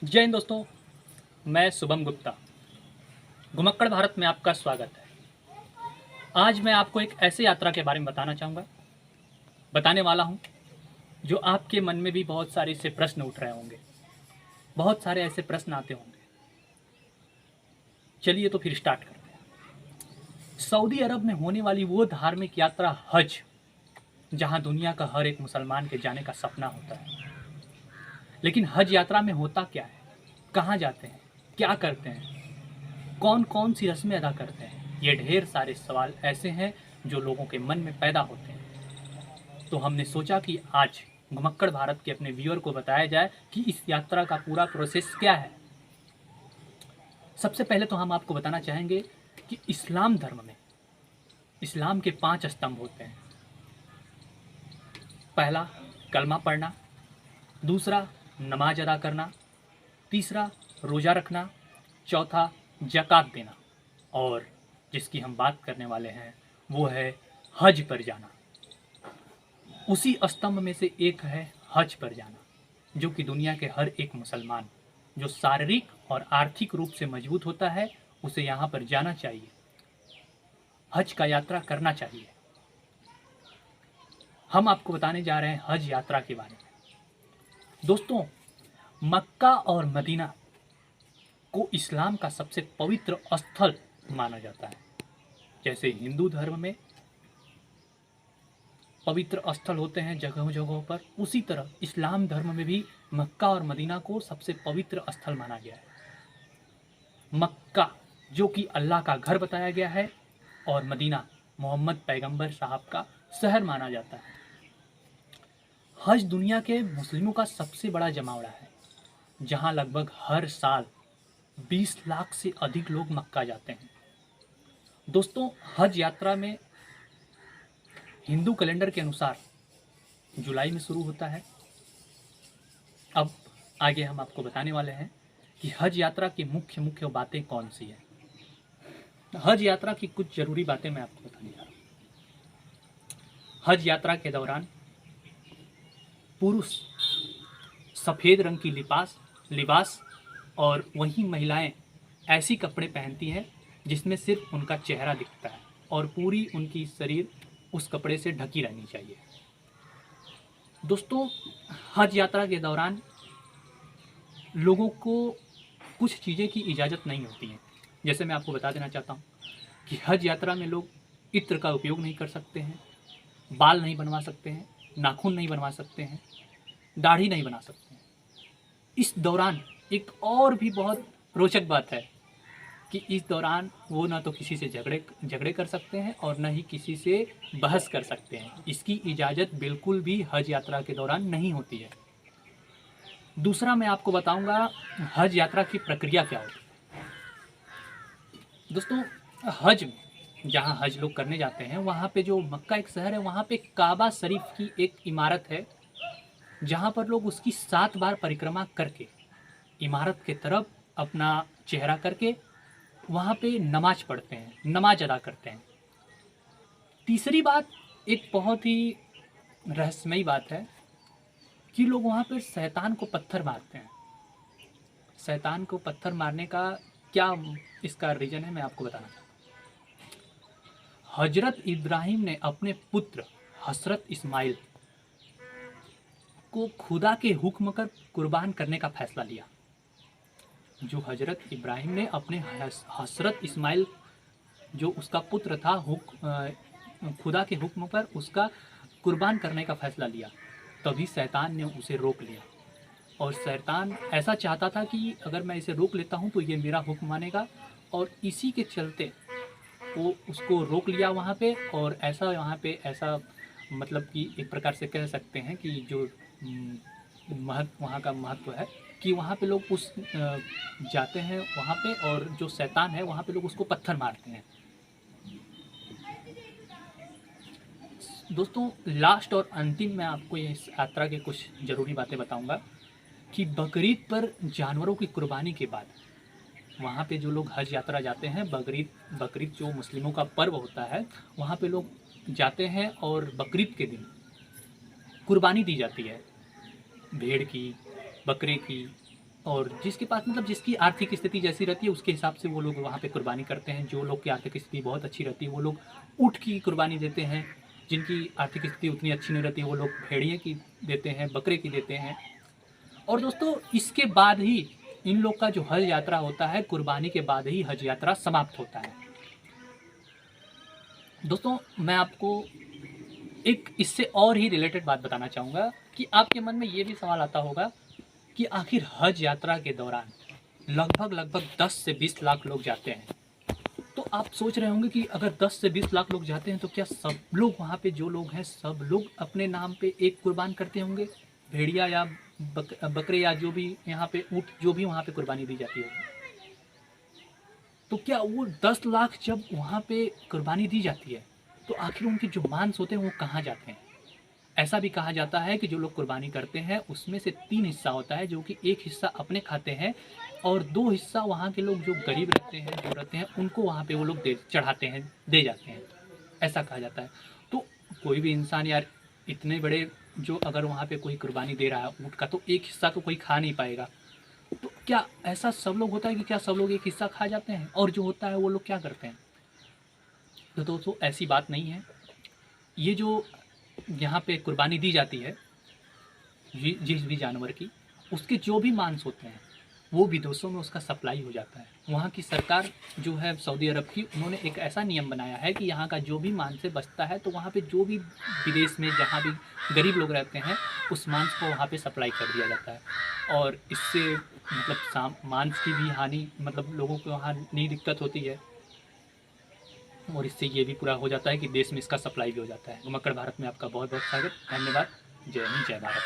जय हिंद दोस्तों। मैं शुभम गुप्ता। घुमक्कड़ भारत में आपका स्वागत है। आज मैं आपको एक ऐसी यात्रा के बारे में बताने वाला हूं जो आपके मन में भी बहुत सारे ऐसे प्रश्न उठ रहे होंगे, बहुत सारे ऐसे प्रश्न आते होंगे। चलिए तो फिर स्टार्ट करते हैं। सऊदी अरब में होने वाली वो धार्मिक यात्रा हज, जहां दुनिया का हर एक मुसलमान के जाने का सपना होता है। लेकिन हज यात्रा में होता क्या है, कहाँ जाते हैं, क्या करते हैं, कौन कौन सी रस्में अदा करते हैं, ये ढेर सारे सवाल ऐसे हैं जो लोगों के मन में पैदा होते हैं। तो हमने सोचा कि आज घुमक्कड़ भारत के अपने व्यूअर को बताया जाए कि इस यात्रा का पूरा प्रोसेस क्या है। सबसे पहले तो हम आपको बताना चाहेंगे कि इस्लाम धर्म में इस्लाम के 5 स्तंभ होते हैं। पहला कलमा पढ़ना, दूसरा नमाज अदा करना, तीसरा रोज़ा रखना, चौथा ज़कात देना, और जिसकी हम बात करने वाले हैं वो है हज पर जाना। उसी स्तंभ में से एक है हज पर जाना, जो कि दुनिया के हर एक मुसलमान जो शारीरिक और आर्थिक रूप से मजबूत होता है उसे यहाँ पर जाना चाहिए, हज का यात्रा करना चाहिए। हम आपको बताने जा रहे हैं हज यात्रा के बारे में। दोस्तों, मक्का और मदीना को इस्लाम का सबसे पवित्र स्थल माना जाता है। जैसे हिंदू धर्म में पवित्र स्थल होते हैं जगहों जगहों पर, उसी तरह इस्लाम धर्म में भी मक्का और मदीना को सबसे पवित्र स्थल माना गया है। मक्का जो कि अल्लाह का घर बताया गया है, और मदीना मोहम्मद पैगंबर साहब का शहर माना जाता है। हज दुनिया के मुस्लिमों का सबसे बड़ा जमावड़ा है, जहां लगभग हर साल 20 लाख से अधिक लोग मक्का जाते हैं। दोस्तों, हज यात्रा में हिंदू कैलेंडर के अनुसार जुलाई में शुरू होता है। अब आगे हम आपको बताने वाले हैं कि हज यात्रा की मुख्य मुख्य बातें कौन सी हैं। हज यात्रा की कुछ जरूरी बातें मैं आपको बताने जा रहा हूँ। हज यात्रा के दौरान पुरुष सफ़ेद रंग की लिबास और वहीं महिलाएं ऐसी कपड़े पहनती हैं जिसमें सिर्फ उनका चेहरा दिखता है और पूरी उनकी शरीर उस कपड़े से ढकी रहनी चाहिए। दोस्तों, हज यात्रा के दौरान लोगों को कुछ चीज़ें की इजाज़त नहीं होती हैं। जैसे मैं आपको बता देना चाहता हूँ कि हज यात्रा में लोग इत्र का उपयोग नहीं कर सकते हैं, बाल नहीं बनवा सकते हैं, नाखून नहीं बनवा सकते हैं, दाढ़ी नहीं बना सकते हैं। इस दौरान एक और भी बहुत रोचक बात है कि इस दौरान वो ना तो किसी से झगड़े कर सकते हैं और न ही किसी से बहस कर सकते हैं। इसकी इजाज़त बिल्कुल भी हज यात्रा के दौरान नहीं होती है। दूसरा मैं आपको बताऊंगा हज यात्रा की प्रक्रिया क्या होती है। दोस्तों, हज में जहाँ हज लोग करने जाते हैं वहाँ पे जो मक्का एक शहर है, वहाँ पे काबा शरीफ की एक इमारत है, जहाँ पर लोग उसकी 7 बार परिक्रमा करके इमारत के तरफ अपना चेहरा करके वहाँ पे नमाज पढ़ते हैं, नमाज अदा करते हैं। तीसरी बात एक बहुत ही रहस्यमयी बात है कि लोग वहाँ पर शैतान को पत्थर मारते हैं। शैतान को पत्थर मारने का क्या इसका रीज़न है, मैं आपको बताना चाहता हूँ। हजरत इब्राहिम ने अपने पुत्र हजरत इस्माइल को खुदा के हुक्म कर कुर्बान करने का फैसला लिया। जो हजरत इब्राहिम ने अपने हजरत इस्माइल जो उसका पुत्र था खुदा के हुक्म पर उसका कुर्बान करने का फैसला लिया, तभी शैतान ने उसे रोक लिया। और शैतान ऐसा चाहता था कि अगर मैं इसे रोक लेता हूँ तो ये मेरा हुक्म मानेगा, और इसी के चलते वो उसको रोक लिया वहाँ पे। और ऐसा वहाँ पे ऐसा मतलब कि एक प्रकार से कह सकते हैं कि जो महत्व वहाँ का महत्व है कि वहाँ पे लोग उस जाते हैं वहाँ पे, और जो शैतान है वहाँ पे लोग उसको पत्थर मारते हैं। दोस्तों, लास्ट और अंतिम मैं आपको इस यात्रा के कुछ ज़रूरी बातें बताऊंगा कि बकरीद पर जानवरों की कुर्बानी के बाद वहाँ पे जो लोग हज यात्रा जाते हैं, बकरीद जो मुस्लिमों का पर्व होता है, वहाँ पे लोग जाते हैं और बकरीद के दिन कुर्बानी दी जाती है, भेड़ की, बकरे की और जिसके पास मतलब जिसकी आर्थिक स्थिति जैसी रहती है उसके हिसाब से वो लोग वहाँ पे कुर्बानी करते हैं। जो लोग की आर्थिक स्थिति बहुत अच्छी रहती है वो लोग ऊँट की कुर्बानी देते हैं। जिनकी आर्थिक स्थिति उतनी अच्छी नहीं रहती वो लोग भेड़िए की देते हैं, बकरे की देते हैं। और दोस्तों इसके बाद ही इन लोग का जो हज यात्रा होता है, कुर्बानी के बाद ही हज यात्रा समाप्त होता है। दोस्तों मैं आपको एक इससे और ही रिलेटेड बात बताना चाहूँगा कि आपके मन में ये भी सवाल आता होगा कि आखिर हज यात्रा के दौरान लगभग 10 से 20 लाख लोग जाते हैं। तो आप सोच रहे होंगे कि अगर 10 से 20 लाख लोग जाते हैं तो क्या सब लोग वहाँ पे जो लोग हैं सब लोग अपने नाम पे एक कुर्बान करते होंगे, भेड़िया या बकरे या जो भी यहाँ पे ऊँट जो भी वहाँ पे कुर्बानी दी जाती होगी। तो क्या वो 10 लाख जब वहाँ पे कुर्बानी दी जाती है तो आखिर उनके जो मांस होते हैं वो कहाँ जाते हैं। ऐसा भी कहा जाता है कि जो लोग कुर्बानी करते हैं उसमें से 3 हिस्सा होता है, जो कि एक हिस्सा अपने खाते हैं और 2 हिस्सा वहाँ के लोग जो गरीब रहते हैं, जो रहते हैं उनको वहाँ पे वो लोग दे चढ़ाते हैं, दे जाते हैं, ऐसा कहा जाता है। तो कोई भी इंसान यार इतने बड़े जो अगर वहाँ पे कोई कुर्बानी दे रहा है ऊँट का तो एक हिस्सा तो कोई खा नहीं पाएगा। तो क्या ऐसा सब लोग होता है कि क्या सब लोग एक हिस्सा खा जाते हैं और जो होता है वो लोग क्या करते हैं। तो दोस्तों ऐसी बात नहीं है। ये जो यहाँ पे कुर्बानी दी जाती है जिस भी जानवर की, उसके जो भी मांस होते हैं वो विदेशों में उसका सप्लाई हो जाता है। वहाँ की सरकार जो है सऊदी अरब की, उन्होंने एक ऐसा नियम बनाया है कि यहाँ का जो भी मांस बचता है तो वहाँ पे जो भी विदेश में जहाँ भी गरीब लोग रहते हैं उस मांस को वहाँ पे सप्लाई कर दिया जाता है। और इससे मतलब मांस की भी हानि मतलब लोगों को वहाँ नहीं दिक्कत होती है और इससे ये भी पूरा हो जाता है कि देश में इसका सप्लाई भी हो जाता है। घुमक्कड़ भारत में आपका बहुत बहुत स्वागत, धन्यवाद। जय हिंद, जय भारत।